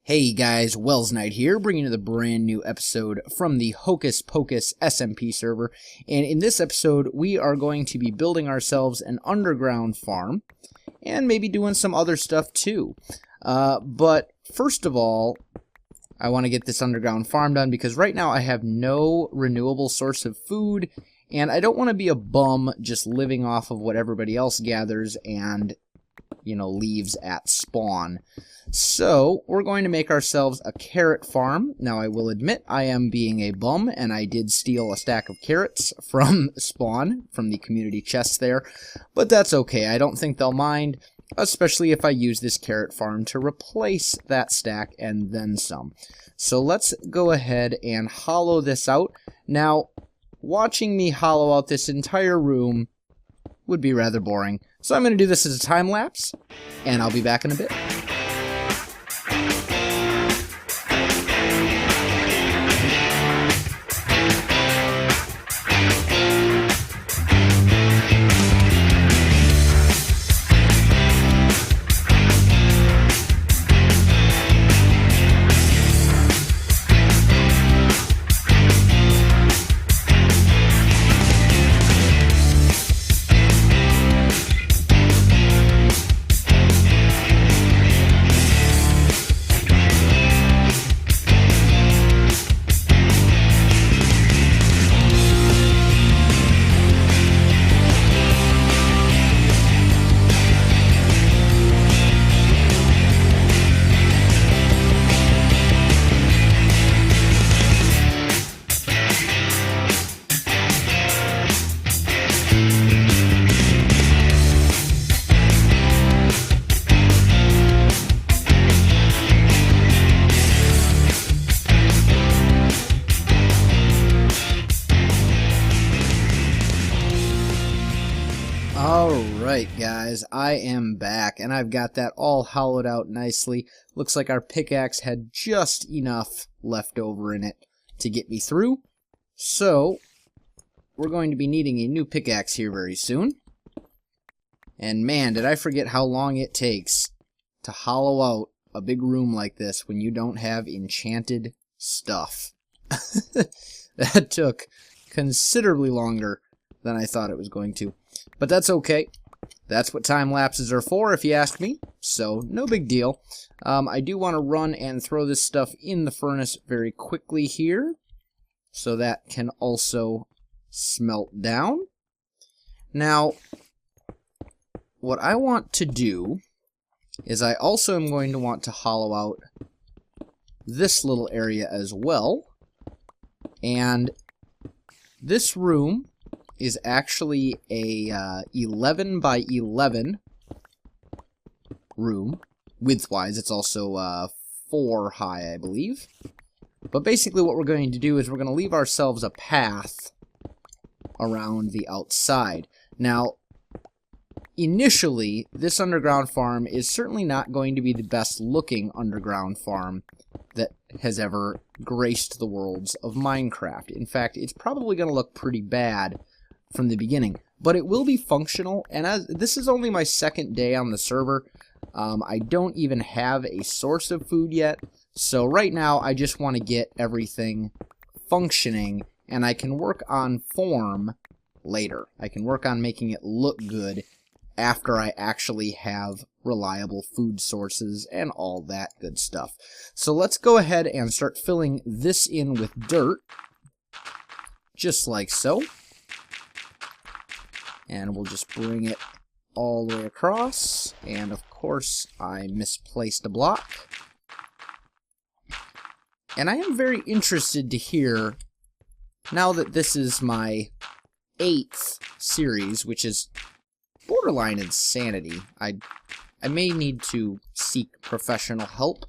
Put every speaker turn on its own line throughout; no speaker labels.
Hey guys, Welsknight here, bringing you the brand new episode from the Hocus Pocus SMP server. And in this episode, we are going to be building ourselves an underground farm, and maybe doing some other stuff too. But first of all, I want to get this underground farm done because right now I have no renewable source of food, and I don't want to be a bum just living off of what everybody else gathers and, you know, leaves at spawn. So, we're going to make ourselves a carrot farm. Now, I will admit I am being a bum, and I did steal a stack of carrots from spawn, from the community chest there, but that's okay. I don't think they'll mind, especially if I use this carrot farm to replace that stack and then some. So, let's go ahead and hollow this out. Now, watching me hollow out this entire room would be rather boring. So I'm going to do this as a time lapse, and I'll be back in a bit. Alright guys, I am back, and I've got that all hollowed out nicely. Looks like our pickaxe had just enough left over in it to get me through. So, we're going to be needing a new pickaxe here very soon. And man, did I forget how long it takes to hollow out a big room like this when you don't have enchanted stuff. That took considerably longer than I thought it was going to. But that's okay. That's what time lapses are for, if you ask me. So, no big deal. I do want to run and throw this stuff in the furnace very quickly here, so that can also smelt down. Now, what I want to do is I also am going to want to hollow out this little area as well. And this room is actually a 11 by 11 room. Widthwise, it's also 4 high, I believe. But basically what we're going to do is we're going to leave ourselves a path around the outside. Now, initially, this underground farm is certainly not going to be the best looking underground farm that has ever graced the worlds of Minecraft. In fact, it's probably going to look pretty bad from the beginning, but it will be functional. And as this is only my second day on the server, I don't even have a source of food yet, so right now I just want to get everything functioning, and I can work on form later. I can work on making it look good after I actually have reliable food sources and all that good stuff. So let's go ahead and start filling this in with dirt, just like so. And we'll just bring it all the way across. And of course, I misplaced a block. And I am very interested to hear, now that this is my 8th series, which is borderline insanity, I may need to seek professional help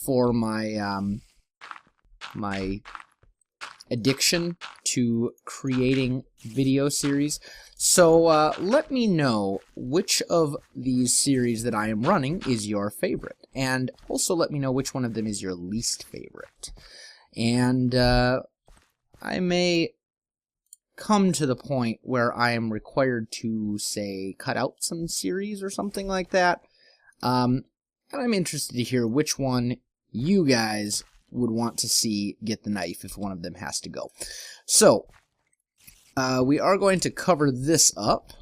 for my my addiction to creating video series. So let me know which of these series that I am running is your favorite, and also let me know which one of them is your least favorite. And I may come to the point where I am required to, say, cut out some series or something like that. And I'm interested to hear which one you guys would want to see get the knife if one of them has to go. So, we are going to cover this up,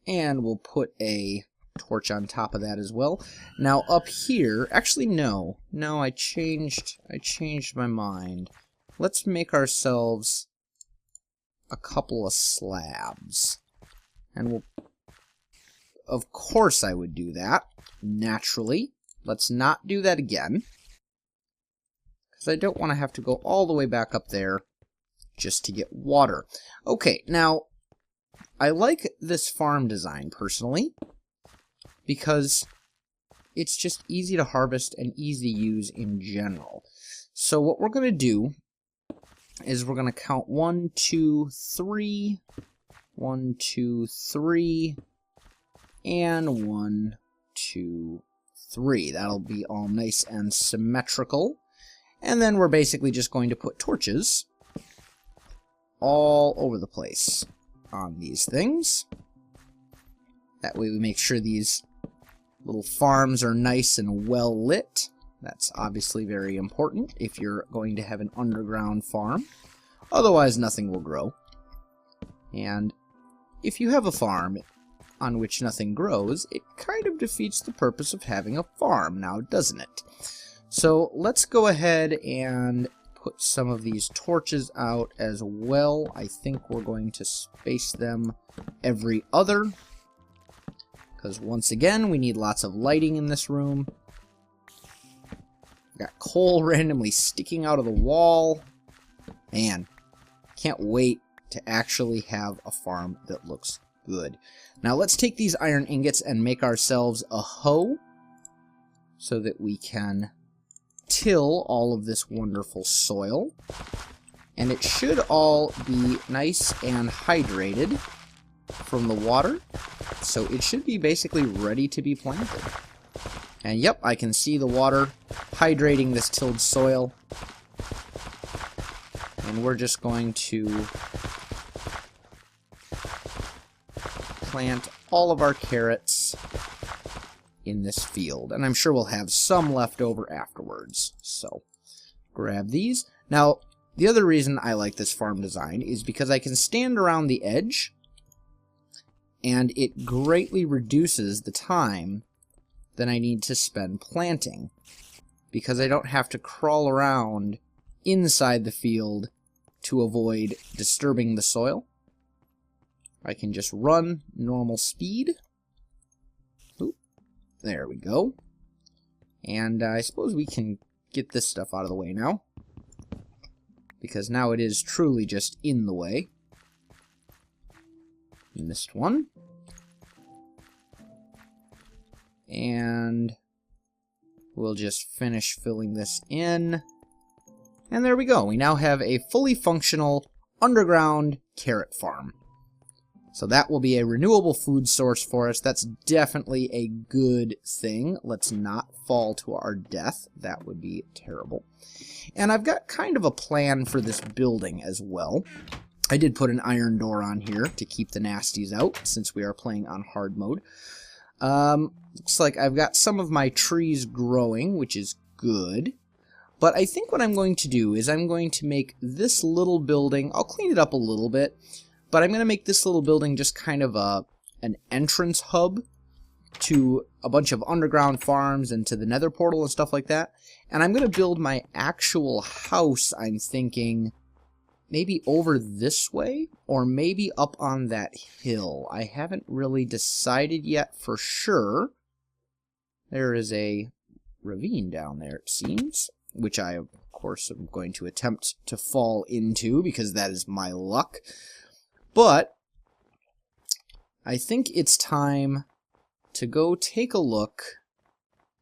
and we'll put a torch on top of that as well. Now up here, actually no, I changed my mind. Let's make ourselves a couple of slabs, and we'll, of course I would do that, naturally. Let's not do that again, because I don't want to have to go all the way back up there just to get water. Okay, now, I like this farm design, personally, because it's just easy to harvest and easy to use in general. So what we're going to do is we're going to count 1, 2, 3, 1, 2, 3, and 1, 2, 3. That'll be all nice and symmetrical. And then we're basically just going to put torches all over the place on these things. That way we make sure these little farms are nice and well lit. That's obviously very important if you're going to have an underground farm. Otherwise, nothing will grow. And if you have a farm on which nothing grows, it kind of defeats the purpose of having a farm now, doesn't it? So let's go ahead and put some of these torches out as well. I think we're going to space them every other, because once again, we need lots of lighting in this room. Got coal randomly sticking out of the wall. Man, can't wait to actually have a farm that looks good. Now let's take these iron ingots and make ourselves a hoe so that we can till all of this wonderful soil. And it should all be nice and hydrated from the water, so it should be basically ready to be planted. And yep, I can see the water hydrating this tilled soil. And we're just going to plant all of our carrots in this field. And I'm sure we'll have some left over afterwards. So, grab these. Now, the other reason I like this farm design is because I can stand around the edge, and it greatly reduces the time that I need to spend planting, because I don't have to crawl around inside the field to avoid disturbing the soil. I can just run normal speed. Oop, there we go. And I suppose we can get this stuff out of the way now, because now it is truly just in the way. Missed one. And we'll just finish filling this in. And there we go. We now have a fully functional underground carrot farm. So that will be a renewable food source for us. That's definitely a good thing. Let's not fall to our death. That would be terrible. And I've got kind of a plan for this building as well. I did put an iron door on here to keep the nasties out, since we are playing on hard mode. Looks like I've got some of my trees growing, which is good. But I think what I'm going to do is I'm going to make this little building, I'll clean it up a little bit, but I'm going to make this little building just kind of an entrance hub to a bunch of underground farms and to the nether portal and stuff like that. And I'm going to build my actual house, I'm thinking, maybe over this way, or maybe up on that hill. I haven't really decided yet for sure. There is a ravine down there, it seems, which I, of course, am going to attempt to fall into, because that is my luck. But I think it's time to go take a look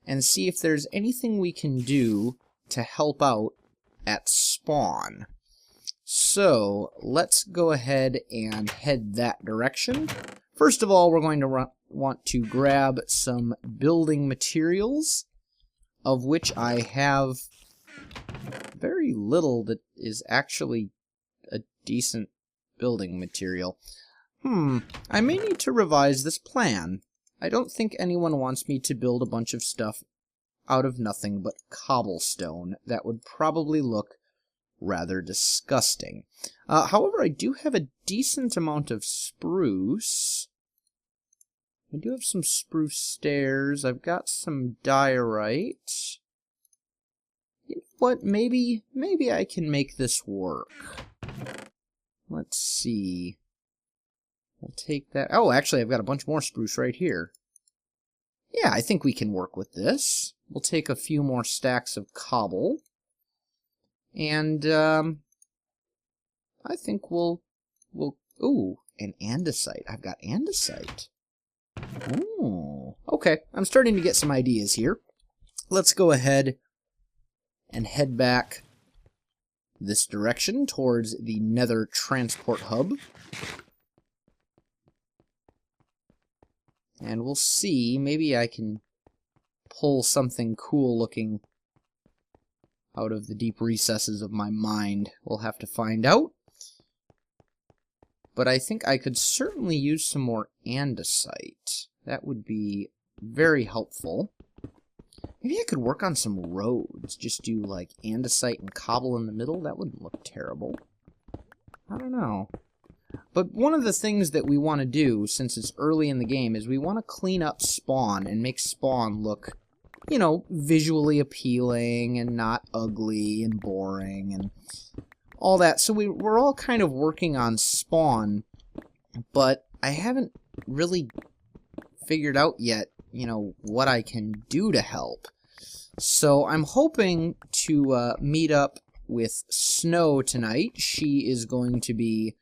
and see if there's anything we can do to help out at spawn. So let's go ahead and head that direction. First of all, we're going to want to grab some building materials, of which I have very little that is actually a decent building material. I may need to revise this plan. I don't think anyone wants me to build a bunch of stuff out of nothing but cobblestone, that would probably look rather disgusting. However, I do have a decent amount of spruce. I do have some spruce stairs. I've got some diorite. You know what? Maybe I can make this work. Let's see. We'll take that. Oh, actually, I've got a bunch more spruce right here. Yeah, I think we can work with this. We'll take a few more stacks of cobble. And, I think we'll, ooh, an andesite. I've got andesite. Ooh, okay. I'm starting to get some ideas here. Let's go ahead and head back this direction towards the Nether transport hub. And we'll see, maybe I can pull something cool looking out of the deep recesses of my mind. We'll have to find out. But I think I could certainly use some more andesite. That would be very helpful. Maybe I could work on some roads. Just do like andesite and cobble in the middle. That wouldn't look terrible. I don't know. But one of the things that we want to do, since it's early in the game, is we want to clean up spawn and make spawn look, you know, visually appealing and not ugly and boring and all that. So we're all kind of working on spawn, but I haven't really figured out yet, you know, what I can do to help. So I'm hoping to meet up with Snow tonight. She is going to be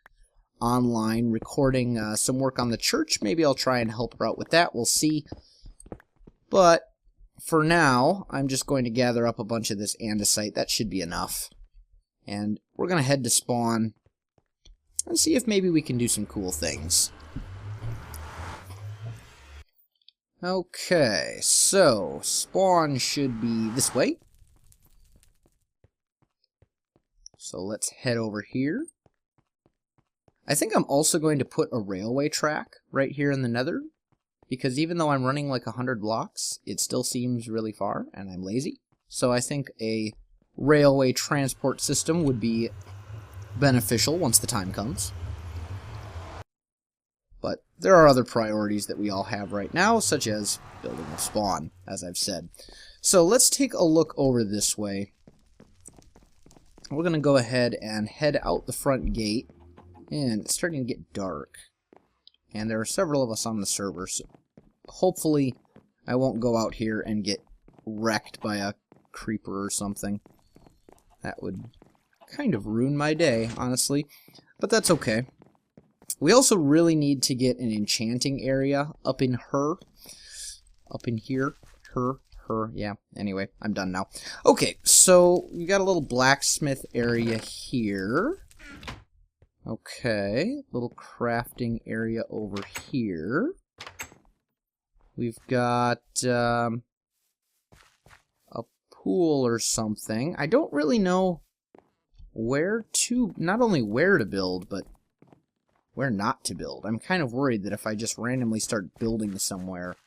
online recording some work on the church. Maybe I'll try and help her out with that. We'll see. But for now, I'm just going to gather up a bunch of this andesite. That should be enough. And we're going to head to spawn and see if maybe we can do some cool things. Okay, so spawn should be this way. So let's head over here. I think I'm also going to put a railway track right here in the Nether, because even though I'm running like 100 blocks, it still seems really far, and I'm lazy. So I think a railway transport system would be beneficial once the time comes. But there are other priorities that we all have right now, such as building a spawn, as I've said. So let's take a look over this way. We're going to go ahead and head out the front gate. And it's starting to get dark. And there are several of us on the server, so hopefully I won't go out here and get wrecked by a creeper or something. That would kind of ruin my day, honestly. But that's okay. We also really need to get an enchanting area up in here. Yeah. Anyway, I'm done now. Okay, so we got a little blacksmith area here. Okay, little crafting area over here. We've got a pool or something. I don't really know where to, not only where to build, but where not to build. I'm kind of worried that if I just randomly start building somewhere,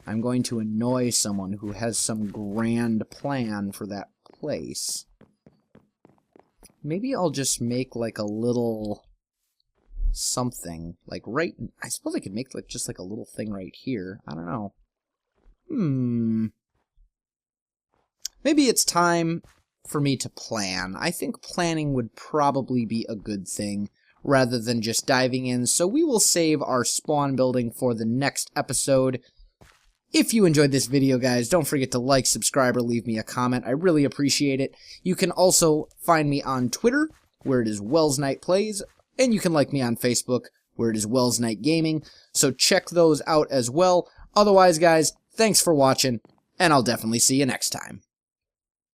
I'm going to annoy someone who has some grand plan for that place. Maybe I'll just make like a little something, like right, I suppose I could make like just like a little thing right here. I don't know. Maybe it's time for me to plan. I think planning would probably be a good thing rather than just diving in, so we will save our spawn building for the next episode. If you enjoyed this video, guys, don't forget to like, subscribe, or leave me a comment. I really appreciate it. You can also find me on Twitter, where it is Welsknight Plays, and you can like me on Facebook, where it is Welsknight Gaming, so check those out as well. Otherwise, guys, thanks for watching, and I'll definitely see you next time.